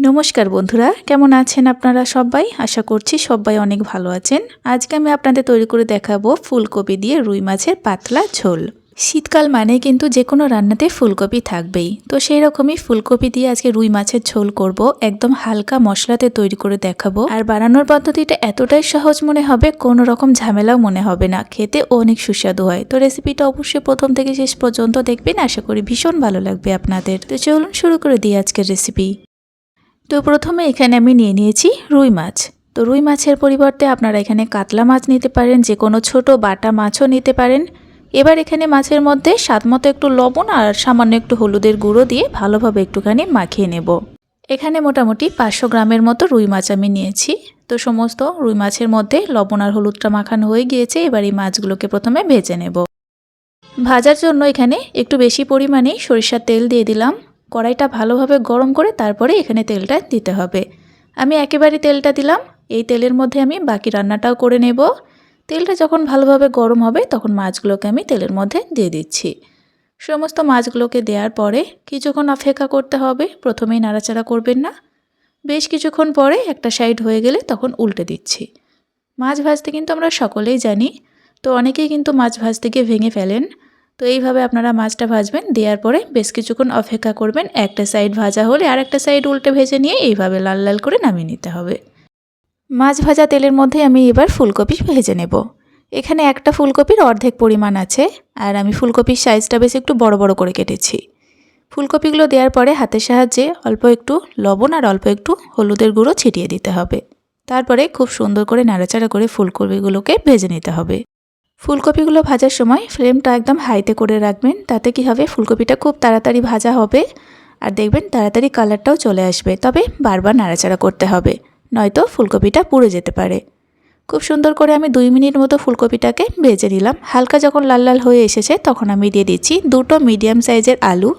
নমস্কার বন্ধুরা, কেমন আছেন আপনারা সবাই? আশা করছি সবাই অনেক ভালো আছেন। আজকে আমি আপনাদের তৈরি করে দেখাবো ফুলকপি দিয়ে রুই মাছের পাতলা ঝোল। শীতকাল মানেই কিন্তু যে কোনো রান্নাতে ফুলকপি থাকবেই, তো সেই রকমই ফুলকপি দিয়ে আজকে রুই মাছের ঝোল করব। একদম হালকা মশলাতে তৈরি করে দেখাবো, আর বানানোর পদ্ধতিটা এতটাই সহজ মনে হবে, কোনো রকম ঝামেলাও মনে হবে না, খেতে অনেক সুস্বাদু হয়। তো রেসিপিটা অবশ্যই প্রথম থেকে শেষ পর্যন্ত দেখবেন, আশা করি ভীষণ ভালো লাগবে আপনাদের। তো চলুন শুরু করে দিই আজকের রেসিপি। তো প্রথমে এখানে আমি নিয়ে নিয়েছি রুই মাছ। তো রুই মাছের পরিবর্তে আপনারা এখানে কাতলা মাছ নিতে পারেন, যে কোনো ছোট বাটা মাছও নিতে পারেন। এবার এখানে মাছের মধ্যে স্বাদমতো একটু লবণ আর সামান্য একটু হলুদের গুঁড়ো দিয়ে ভালোভাবে একটুখানি মাখিয়ে নেব। এখানে মোটামুটি 500 গ্রামের মতো রুই মাছ আমি নিয়েছি। তো সমস্ত রুই মাছের মধ্যে লবণ আর হলুদটা মাখানো হয়ে গিয়েছে। এবার এই মাছগুলোকে প্রথমে ভেজে নেব। ভাজার জন্য এখানে একটু বেশি পরিমাণে সরিষার তেল দিয়ে দিলাম। কড়াইটা ভালোভাবে গরম করে তারপরে এখানে তেলটা দিতে হবে। আমি একেবারে তেলটা দিলাম। এই তেলের মধ্যে আমি বাকি রান্নাটাও করে নেব। তেলটা যখন ভালোভাবে গরম হবে তখন মাছগুলোকে আমি তেলের মধ্যে দিয়ে দিচ্ছি। সমস্ত মাছগুলোকে দেওয়ার পরে কিছুক্ষণ অপেক্ষা করতে হবে। প্রথমেই নাড়াচাড়া করবেন না। বেশ কিছুক্ষণ পরে একটা সাইড হয়ে গেলে তখন উল্টে দিচ্ছি। মাছ ভাজতে কিন্তু আমরা সকলেই জানি, তো অনেকেই কিন্তু মাছ ভাজতে গিয়ে ভেঙে ফেলেন। তো এইভাবে আপনারা মাছটা ভাজবেন, দেওয়ার পরে বেশ কিছুক্ষণ অপেক্ষা করবেন। একটা সাইড ভাজা হলে আর একটা সাইড উল্টে ভেজে নিয়ে এইভাবে লাল লাল করে নামিয়ে নিতে হবে। মাছ ভাজা তেলের মধ্যে আমি এবার ফুলকপি ভেজে নেব। এখানে একটা ফুলকপির অর্ধেক পরিমাণ আছে, আর আমি ফুলকপির সাইজটা বেশ একটু বড় বড় করে কেটেছি। ফুলকপিগুলো দেওয়ার পরে হাতের সাহায্যে অল্প একটু লবণ আর অল্প একটু হলুদের গুঁড়ো ছিটিয়ে দিতে হবে। তারপরে খুব সুন্দর করে নাড়াচাড়া করে ফুলকপিগুলোকে ভেজে নিতে হবে। ফুলকপিগুলো ভাজার সময় ফ্লেমটা একদম হাইতে করে রাখবেন, তাতে কি হবে, ফুলকপিটা খুব তাড়াতাড়ি ভাজা হবে আর দেখবেন তাড়াতাড়ি কালারটাও চলে আসবে। তবে বারবার নাড়াচাড়া করতে হবে, নয়তো ফুলকপিটা পুড়ে যেতে পারে। খুব সুন্দর করে আমি 2 মিনিট মতো ফুলকপিটাকে ভেজে নিলাম। হালকা যখন লাল লাল হয়ে এসেছে তখন আমি দিয়ে দিচ্ছি 2টো মিডিয়াম সাইজের আলু।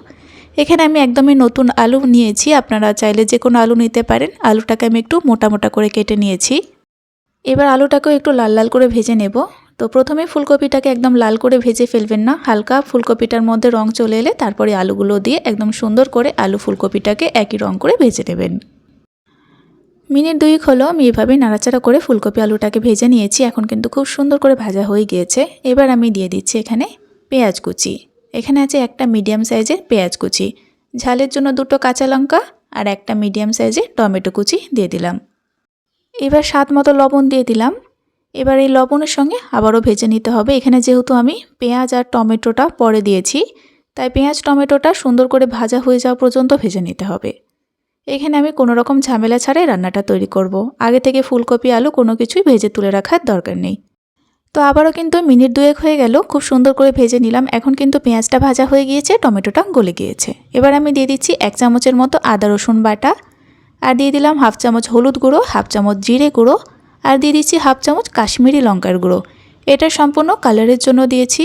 এখানে আমি একদমই নতুন আলু নিয়েছি, আপনারা চাইলে যে কোনো আলু নিতে পারেন। আলুটাকে আমি একটু মোটা মোটা করে কেটে নিয়েছি। এবার আলুটাকেও একটু লাল লাল করে ভেজে নেব। তো প্রথমে ফুলকপিটাকে একদম লাল করে ভেজে ফেলবেন না, হালকা ফুলকপিটার মধ্যে রং চলে এলে তারপরে আলুগুলো দিয়ে একদম সুন্দর করে আলু ফুলকপিটাকে একই রং করে ভেজে নেবেন। মিনিট 2 হলো আমি এভাবে নাড়াচাড়া করে ফুলকপি আলুটাকে ভেজে নিয়েছি। এখন কিন্তু খুব সুন্দর করে ভাজা হয়ে গিয়েছে। এবার আমি দিয়ে দিচ্ছি এখানে পেঁয়াজ কুচি। এখানে আছে একটা মিডিয়াম সাইজের পেঁয়াজ কুচি, ঝালের জন্য 2টো কাঁচা লঙ্কা আর একটা মিডিয়াম সাইজের টমেটো কুচি দিয়ে দিলাম। এবার স্বাদ মতো লবণ দিয়ে দিলাম। এবার এই লবণের সঙ্গে আবারও ভেজে নিতে হবে। এখানে যেহেতু আমি পেঁয়াজ আর টমেটোটা পরে দিয়েছি, তাই পেঁয়াজ টমেটোটা সুন্দর করে ভাজা হয়ে যাওয়া পর্যন্ত ভেজে নিতে হবে। এখানে আমি কোনো রকম ঝামেলা ছাড়াই রান্নাটা তৈরি করব। আগে থেকে ফুলকপি আলু কোনো কিছুই ভেজে তুলে রাখার দরকার নেই। তো আবারও কিন্তু মিনিট 2 হয়ে গেল, খুব সুন্দর করে ভেজে নিলাম। এখন কিন্তু পেঁয়াজটা ভাজা হয়ে গিয়েছে, টমেটোটা গলে গিয়েছে। এবার আমি দিয়ে দিচ্ছি 1 চামচের মতো আদা রসুন বাটা, আর দিয়ে দিলাম 1/2 চামচ হলুদ গুঁড়ো, 1/2 চামচ জিরে গুঁড়ো, আর দিয়ে দিচ্ছি 1/2 চামচ কাশ্মীরি লঙ্কার গুঁড়ো। এটা সম্পূর্ণ কালারের জন্য দিয়েছি।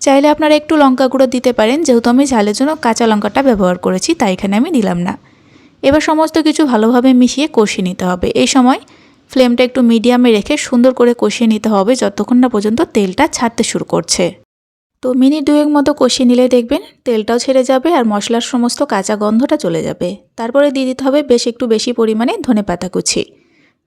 চাইলে আপনারা একটু লঙ্কা গুঁড়ো দিতে পারেন, যেহেতু আমি ঝালের জন্য কাঁচা লঙ্কাটা ব্যবহার করেছি তাই এখানে আমি দিলাম না। এবার সমস্ত কিছু ভালোভাবে মিশিয়ে কষিয়ে নিতে হবে। এই সময় ফ্লেমটা একটু মিডিয়ামে রেখে সুন্দর করে কষিয়ে নিতে হবে যতক্ষণ না পর্যন্ত তেলটা ছাড়তে শুরু করছে। তো মিনিট 2 মতো কষিয়ে নিলে দেখবেন তেলটাও ছেড়ে যাবে আর মশলার সমস্ত কাঁচা গন্ধটা চলে যাবে। তারপরে দিয়ে দিতে হবে বেশ একটু বেশি পরিমাণে ধনেপাতা কুচি।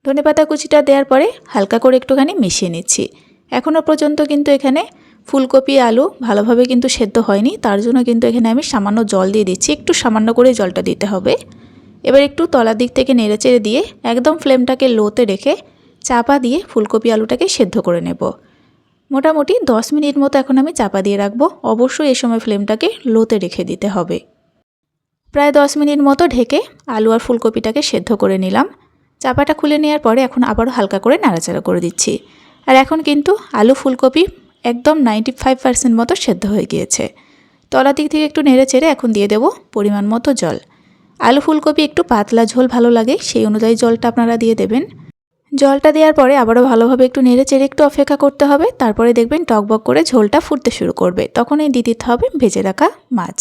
ধনেপাতা কুচিটা দেওয়ার পরে হালকা করে একটুখানি মিশিয়ে নিচ্ছি। এখনও পর্যন্ত কিন্তু এখানে ফুলকপি আলু ভালোভাবে কিন্তু সেদ্ধ হয়নি, তার জন্য কিন্তু এখানে আমি সামান্য জল দিয়ে দিচ্ছি। একটু সামান্য করে জলটা দিতে হবে। এবার একটু তলার দিক থেকে নেড়েচেড়ে দিয়ে একদম ফ্লেমটাকে লোতে রেখে চাপা দিয়ে ফুলকপি আলুটাকে সেদ্ধ করে নেব। মোটামুটি 10 মিনিট মতো এখন আমি চাপা দিয়ে রাখবো। অবশ্যই এই সময় ফ্লেমটাকে লোতে রেখে দিতে হবে। প্রায় 10 মিনিট মতো ঢেকে আলু আর ফুলকপিটাকে সেদ্ধ করে নিলাম। চাপাটা খুলে নেওয়ার পরে এখন আবারও হালকা করে নাড়াচাড়া করে দিচ্ছি। আর এখন কিন্তু আলু ফুলকপি একদম 95% মতো সেদ্ধ হয়ে গিয়েছে। তলার দিক থেকে একটু নেড়েচেড়ে এখন দিয়ে দেব পরিমাণ মতো জল। আলু ফুলকপি একটু পাতলা ঝোল ভালো লাগে, সেই অনুযায়ী জলটা আপনারা দিয়ে দেবেন। জলটা দেওয়ার পরে আবারও ভালোভাবে একটু নেড়েচেড়ে একটু অপেক্ষা করতে হবে। তারপরে দেখবেন টকবক করে ঝোলটা ফুটতে শুরু করবে, তখনই দিয়ে দিতে হবে ভেজে রাখা মাছ।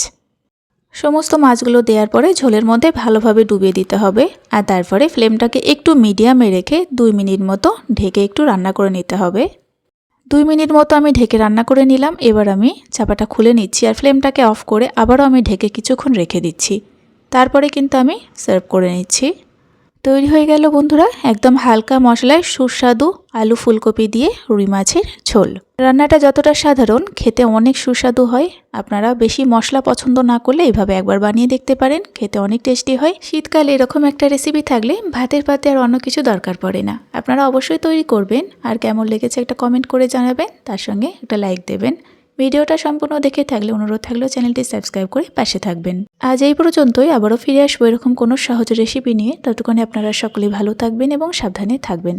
সমস্ত মাছগুলো দেওয়ার পরে ঝোলের মধ্যে ভালোভাবে ডুবিয়ে দিতে হবে। আর তারপরে ফ্লেমটাকে একটু মিডিয়ামে রেখে 2 মিনিট মতো ঢেকে একটু রান্না করে নিতে হবে। 2 মিনিট মতো আমি ঢেকে রান্না করে নিলাম। এবার আমি চাপাটা খুলে নিচ্ছি আর ফ্লেমটাকে অফ করে আবারও আমি ঢেকে কিছুক্ষণ রেখে দিচ্ছি। তারপরে কিন্তু আমি সার্ভ করে নিচ্ছি। তৈরি হয়ে গেল বন্ধুরা একদম হালকা মশলায় সুস্বাদু আলু ফুলকপি দিয়ে রুই মাছের ঝোল। রান্নাটা যতটা সাধারণ খেতে অনেক সুস্বাদু হয়। আপনারা বেশি মশলা পছন্দ না করলে এভাবে একবার বানিয়ে দেখতে পারেন, খেতে অনেক টেস্টি হয়। শীতকালে এরকম একটা রেসিপি থাকলে ভাতের পাতে আর অন্য কিছু দরকার পড়ে না। আপনারা অবশ্যই তৈরি করবেন, আর কেমন লেগেছে একটা কমেন্ট করে জানাবেন, তার সঙ্গে একটা লাইক দেবেন। ভিডিওটা সম্পূর্ণ দেখে থাকলে অনুরোধ থাকলেও চ্যানেলটি সাবস্ক্রাইব করে পাশে থাকবেন। আজ এই পর্যন্তই, আবারও ফিরে আসবো এরকম কোনো সহজ রেসিপি নিয়ে। ততক্ষণে আপনারা সকলেই ভালো থাকবেন এবং সাবধানে থাকবেন।